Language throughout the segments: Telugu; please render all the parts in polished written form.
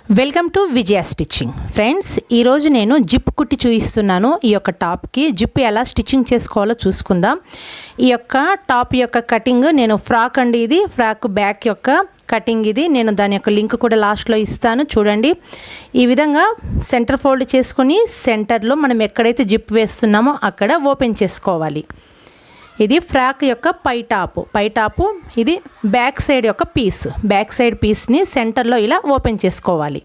Welcome to Vijaya stitching friends. ఈరోజు నేను జిప్ కుట్టి చూపిస్తున్నాను. ఈ యొక్క టాప్కి జిప్ ఎలా స్టిచ్చింగ్ చేసుకోవాలో చూసుకుందాం. ఈ యొక్క టాప్ యొక్క కటింగ్ నేను ఫ్రాక్ అండి, ఇది ఫ్రాక్ బ్యాక్ యొక్క కటింగ్ ఇది. నేను దాని యొక్క లింక్ కూడా లాస్ట్లో ఇస్తాను చూడండి. ఈ విధంగా సెంటర్ ఫోల్డ్ చేసుకొని సెంటర్లో మనం ఎక్కడైతే జిప్ వేస్తున్నామో అక్కడ ఓపెన్ చేసుకోవాలి. ఇది ఫ్రాక్ యొక్క పై టాపు ఇది బ్యాక్ సైడ్ యొక్క బ్యాక్ సైడ్ పీస్ని సెంటర్లో ఇలా ఓపెన్ చేసుకోవాలి.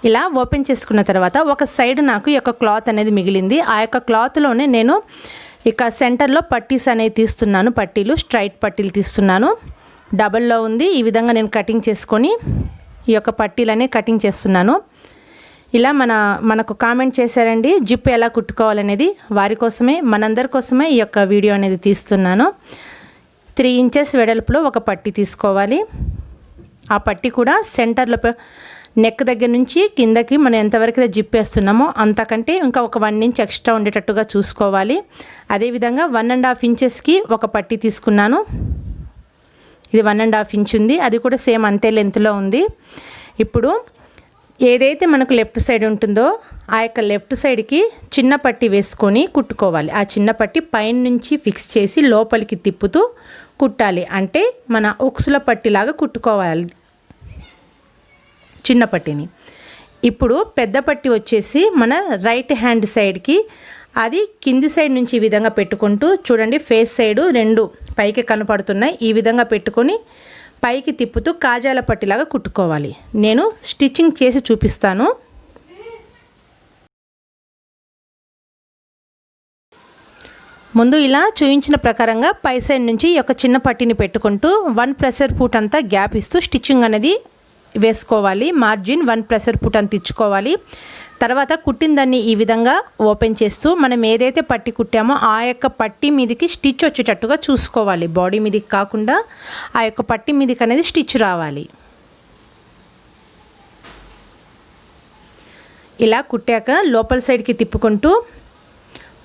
ఇలా ఓపెన్ చేసుకున్న తర్వాత ఒక సైడ్ నాకు ఈ యొక్క క్లాత్ అనేది మిగిలింది. ఆ యొక్క క్లాత్లోనే నేను ఇక సెంటర్లో పట్టీస్ అనేవి తీస్తున్నాను. స్ట్రైట్ పట్టీలు తీస్తున్నాను. డబల్లో ఉంది. ఈ విధంగా నేను కటింగ్ చేసుకొని ఈ యొక్క పట్టీలనే కటింగ్ చేస్తున్నాను. ఇలా మనకు కామెంట్ చేశారండి జిప్ ఎలా కుట్టుకోవాలనేది. వారి కోసమే మనందరి కోసమే ఈ యొక్క వీడియో అనేది తీస్తున్నాను. 3 ఇంచెస్ వెడల్పులో ఒక పట్టీ తీసుకోవాలి. ఆ పట్టీ కూడా సెంటర్లో నెక్ దగ్గర నుంచి కిందకి మనం ఎంతవరకు జిప్ వేస్తున్నామో అంతకంటే ఇంకా ఒక 1 ఇంచ్ ఎక్స్ట్రా ఉండేటట్టుగా చూసుకోవాలి. అదేవిధంగా 1.5 ఇంచెస్కి ఒక పట్టీ తీసుకున్నాను. ఇది 1.5 ఇంచ్ ఉంది. అది కూడా సేమ్ అంతే లెంత్లో ఉంది. ఇప్పుడు ఏదైతే మనకు లెఫ్ట్ సైడ్ ఉంటుందో ఆ యొక్క లెఫ్ట్ సైడ్కి చిన్న పట్టీ వేసుకొని కుట్టుకోవాలి. ఆ చిన్న పట్టీ పైన నుంచి ఫిక్స్ చేసి లోపలికి తిప్పుతూ కుట్టాలి. అంటే మన ఉక్సుల పట్టీలాగా కుట్టుకోవాలి చిన్న పట్టీని. ఇప్పుడు పెద్ద పట్టీ వచ్చేసి మన రైట్ హ్యాండ్ సైడ్కి అది కింది సైడ్ నుంచి ఈ విధంగా పెట్టుకుంటూ చూడండి, ఫేస్ సైడు 2 పైకి కనపడుతున్నాయి. ఈ విధంగా పెట్టుకొని పైకి తిప్పుతూ కాజాల పట్టిలాగా కుట్టుకోవాలి. నేను స్టిచ్చింగ్ చేసి చూపిస్తాను. ముందు ఇలా చూపించిన ప్రకారంగా పై సైడ్ నుంచి ఒక చిన్న పట్టీని పెట్టుకుంటూ 1 ప్రెషర్ ఫుట్ అంతా గ్యాప్ ఇస్తూ స్టిచ్చింగ్ అనేది వేసుకోవాలి. మార్జిన్ 1 ప్రెషర్ ఫుట్ అంత ఇచ్చుకోవాలి. తర్వాత కుట్టిన దాన్ని ఈ విధంగా ఓపెన్ చేస్తూ మనం ఏదైతే పట్టి కుట్టామో ఆ యొక్క పట్టి మీదకి స్టిచ్ వచ్చేటట్టుగా చూసుకోవాలి. బాడీ మీదకి కాకుండా ఆ యొక్క పట్టి మీదకి అనేది స్టిచ్ రావాలి. ఇలా కుట్టాక లోపల సైడ్కి తిప్పుకుంటూ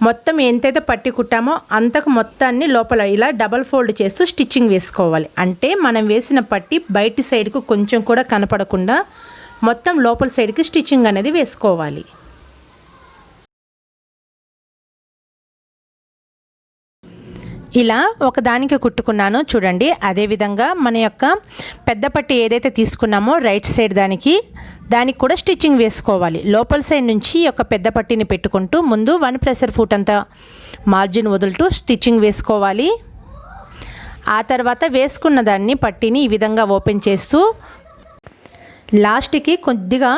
మొత్తం ఎంతైతే పట్టి కుట్టామో అంతకు మొత్తాన్ని లోపల ఇలా డబల్ ఫోల్డ్ చేస్తూ స్టిచ్చింగ్ వేసుకోవాలి. అంటే మనం వేసిన పట్టి బయటి సైడ్కు కొంచెం కూడా కనపడకుండా మొత్తం లోపల సైడ్కి స్టిచ్చింగ్ అనేది వేసుకోవాలి. ఇలా ఒకదానికి కుట్టుకున్నాను చూడండి. అదేవిధంగా మన యొక్క పెద్ద పట్టి ఏదైతే తీసుకున్నామో రైట్ సైడ్ దానికి కూడా స్టిచ్చింగ్ వేసుకోవాలి. లోపల సైడ్ నుంచి ఒక పెద్ద పట్టిని పెట్టుకుంటూ ముందు 1 ప్రెషర్ ఫుట్ అంతా మార్జిన్ వదులుతూ స్టిచ్చింగ్ వేసుకోవాలి. ఆ తర్వాత వేసుకున్న దాన్ని పట్టిని ఈ విధంగా ఓపెన్ చేస్తూ లాస్ట్కి కొద్దిగా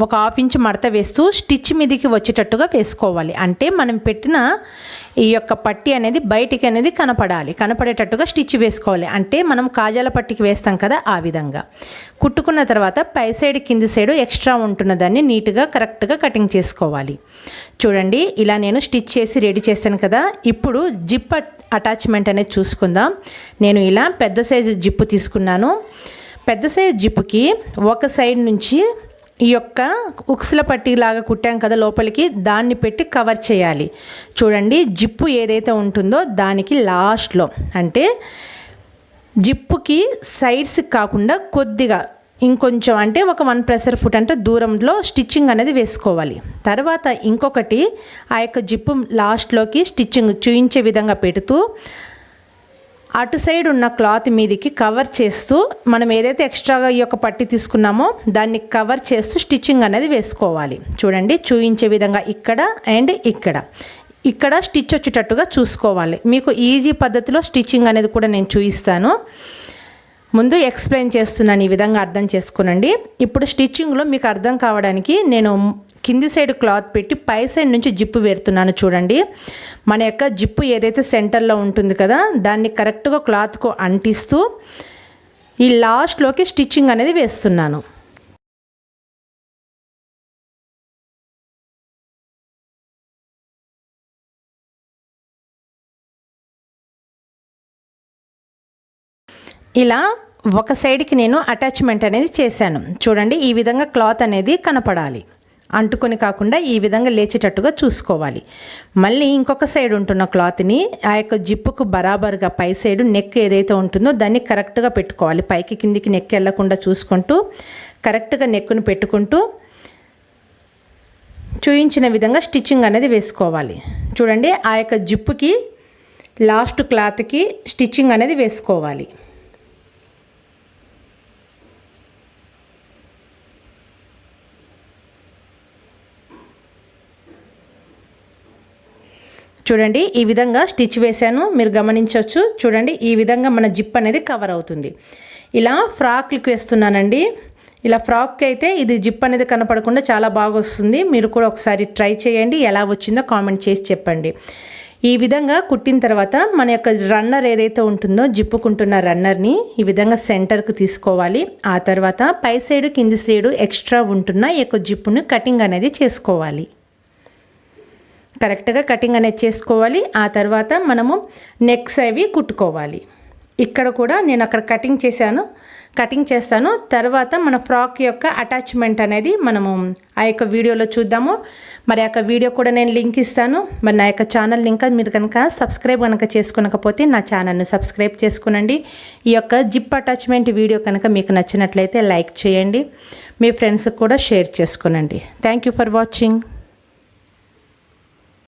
ఒక 1/2 ఇంచ్ మడత వేస్తూ స్టిచ్ మీదకి వచ్చేటట్టుగా వేసుకోవాలి. అంటే మనం పెట్టిన ఈ యొక్క పట్టి అనేది బయటికి అనేది కనపడేటట్టుగా స్టిచ్ వేసుకోవాలి. అంటే మనం కాజాల పట్టికి వేస్తాం కదా, ఆ విధంగా కుట్టుకున్న తర్వాత పై సైడ్ కింది సైడ్ ఎక్స్ట్రా ఉంటున్న దాన్ని నీట్గా కరెక్ట్గా కటింగ్ చేసుకోవాలి. చూడండి, ఇలా నేను స్టిచ్ చేసి రెడీ చేస్తాను కదా. ఇప్పుడు జిప్ అటాచ్మెంట్ అనేది చూసుకుందాం. నేను ఇలా పెద్ద సైజు జిప్పు తీసుకున్నాను. పెద్ద సైజు జిప్పుకి ఒక సైడ్ నుంచి ఈ యొక్క ఉక్సుల పట్టీలాగా కుట్టాం కదా లోపలికి, దాన్ని పెట్టి కవర్ చేయాలి. చూడండి, జిప్పు ఏదైతే ఉంటుందో దానికి లాస్ట్లో అంటే జిప్పుకి సైడ్స్ కాకుండా కొద్దిగా ఇంకొంచెం అంటే ఒక 1 ప్రెషర్ ఫుట్ అంటే దూరంలో స్టిచ్చింగ్ అనేది వేసుకోవాలి. తర్వాత ఇంకొకటి ఆ యొక్క జిప్పు లాస్ట్లోకి స్టిచ్చింగ్ చూయించే విధంగా పెడుతూ అటు సైడ్ ఉన్న క్లాత్ మీదకి కవర్ చేస్తూ మనం ఏదైతే ఎక్స్ట్రాగా ఈ యొక్క పట్టి తీసుకున్నామో దాన్ని కవర్ చేస్తూ స్టిచ్చింగ్ అనేది వేసుకోవాలి. చూడండి, చూయించే విధంగా ఇక్కడ అండ్ ఇక్కడ స్టిచ్ వచ్చేటట్టుగా చూసుకోవాలి. మీకు ఈజీ పద్ధతిలో స్టిచ్చింగ్ అనేది కూడా నేను చూపిస్తాను. ముందు ఎక్స్ప్లెయిన్ చేస్తున్నాను, ఈ విధంగా అర్థం చేసుకోనండి. ఇప్పుడు స్టిచ్చింగ్లో మీకు అర్థం కావడానికి నేను కింది సైడ్ క్లాత్ పెట్టి పై సైడ్ నుంచి జిప్పు పెడుతున్నాను. చూడండి, మన యొక్క జిప్పు ఏదైతే సెంటర్లో ఉంటుంది కదా దాన్ని కరెక్ట్గా క్లాత్కు అంటిస్తూ ఈ లాస్ట్లోకి స్టిచ్చింగ్ అనేది వేస్తున్నాను. ఇలా ఒక సైడ్కి నేను అటాచ్మెంట్ అనేది చేశాను. చూడండి, ఈ విధంగా క్లాత్ అనేది కనపడాలి. అంటుకొని కాకుండా ఈ విధంగా లేచేటట్టుగా చూసుకోవాలి. మళ్ళీ ఇంకొక సైడ్ ఉంటున్న క్లాత్ని ఆ యొక్క జిప్పుకు బరాబర్గా పై సైడు నెక్ ఏదైతే ఉంటుందో దాన్ని కరెక్ట్గా పెట్టుకోవాలి. పైకి కిందికి నెక్ వెళ్ళకుండా చూసుకుంటూ కరెక్ట్గా నెక్కును పెట్టుకుంటూ చూయించిన విధంగా స్టిచ్చింగ్ అనేది వేసుకోవాలి. చూడండి, ఆ యొక్క జిప్పుకి లాస్ట్ క్లాత్కి స్టిచ్చింగ్ అనేది వేసుకోవాలి. చూడండి, ఈ విధంగా స్టిచ్ వేసాను, మీరు గమనించవచ్చు. చూడండి, ఈ విధంగా మన జిప్ అనేది కవర్ అవుతుంది. ఇలా ఫ్రాక్లకు వేస్తున్నానండి. ఇలా ఫ్రాక్కి అయితే ఇది జిప్ అనేది కనపడకుండా చాలా బాగా వస్తుంది. మీరు కూడా ఒకసారి ట్రై చేయండి, ఎలా వచ్చిందో కామెంట్ చేసి చెప్పండి. ఈ విధంగా కుట్టిన తర్వాత మన యొక్క రన్నర్ ఏదైతే ఉంటుందో జిప్పుకుంటున్న రన్నర్ని ఈ విధంగా సెంటర్కి తీసుకోవాలి. ఆ తర్వాత పై సైడు కింది సైడు ఎక్స్ట్రా ఉంటున్న ఈ యొక్క జిప్పును కటింగ్ అనేది చేసుకోవాలి. కరెక్ట్గా కటింగ్ అనేది చేసుకోవాలి. ఆ తర్వాత మనము నెక్స్ అవి కుట్టుకోవాలి. ఇక్కడ కూడా నేను అక్కడ కటింగ్ చేస్తాను. తర్వాత మన ఫ్రాక్ యొక్క అటాచ్మెంట్ అనేది మనము ఆ యొక్క వీడియోలో చూద్దాము. మరి ఆ యొక్క వీడియో కూడా నేను లింక్ ఇస్తాను. మరి నా యొక్క ఛానల్ లింక్ మీరు కనుక సబ్స్క్రైబ్ కనుక చేసుకోకపోతే నా ఛానల్ని సబ్స్క్రైబ్ చేసుకునండి. ఈ యొక్క జిప్ అటాచ్మెంట్ వీడియో కనుక మీకు నచ్చినట్లయితే లైక్ చేయండి, మీ ఫ్రెండ్స్కి కూడా షేర్ చేసుకునండి. Thank you for watching.